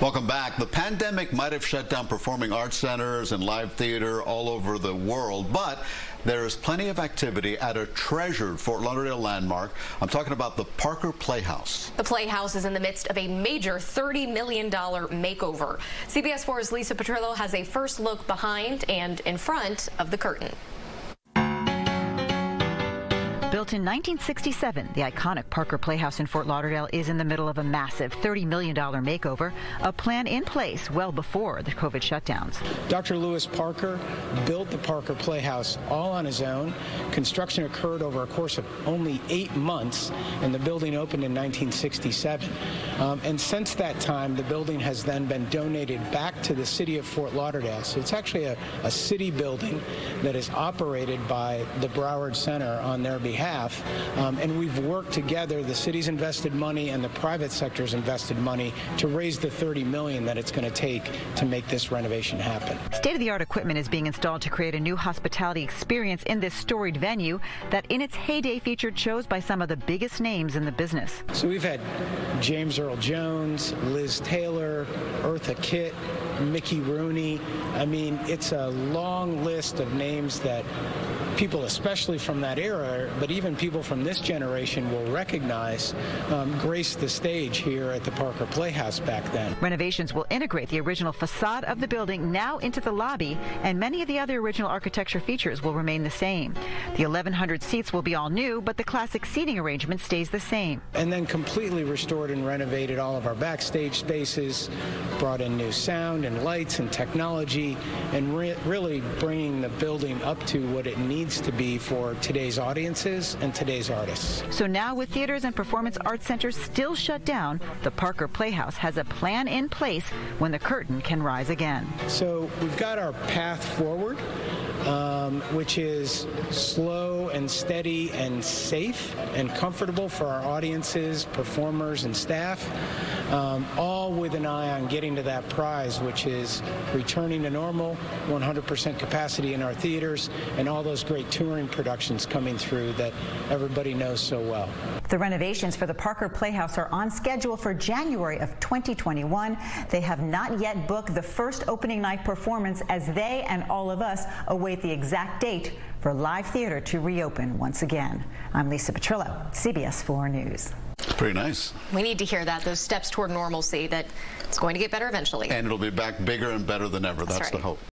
Welcome back. The pandemic might have shut down performing arts centers and live theater all over the world, but there is plenty of activity at a treasured Fort Lauderdale landmark. I'm talking about the Parker Playhouse. The Playhouse is in the midst of a major $30 million makeover. CBS 4's Lisa Petrillo has a first look behind and in front of the curtain. Built in 1967, the iconic Parker Playhouse in Fort Lauderdale is in the middle of a massive $30 million makeover, a plan in place well before the COVID shutdowns. Dr. Lewis Parker built the Parker Playhouse all on his own. Construction occurred over a course of only 8 months, and the building opened in 1967. And since that time, the building has then been donated back to the city of Fort Lauderdale. So it's actually a city building that is operated by the Broward Center on their behalf. And we've worked together, the city's invested money and the private sector's invested money to raise the $30 million that it's going to take to make this renovation happen. State-of-the-art equipment is being installed to create a new hospitality experience in this storied venue that in its heyday featured shows by some of the biggest names in the business. So we've had James Earl Jones, Liz Taylor, Eartha Kitt, Mickey Rooney. I mean, it's a long list of names that people, especially from that era, but even people from this generation will recognize, graced the stage here at the Parker Playhouse back then. Renovations will integrate the original facade of the building now into the lobby, and many of the other original architecture features will remain the same. The 1,100 seats will be all new, but the classic seating arrangement stays the same. And then completely restored and renovated all of our backstage spaces, brought in new sound and lights and technology, and really bringing the building up to what it needs to be for today's audiences and today's artists. So now, with theaters and performance arts centers still shut down, the Parker Playhouse has a plan in place when the curtain can rise again. So we've got our path forward, which is slow and steady and safe and comfortable for our audiences, performers, and staff, all with an eye on getting to that prize, which is returning to normal, 100% capacity in our theaters, and all those great touring productions coming through that everybody knows so well. The renovations for the Parker Playhouse are on schedule for January of 2021. They have not yet booked the first opening night performance, as they and all of us await the exact date for live theater to reopen once again. I'm Lisa Petrillo, CBS 4 News. Pretty nice. We need to hear that, those steps toward normalcy, that it's going to get better eventually. And it'll be back bigger and better than ever. That's the hope.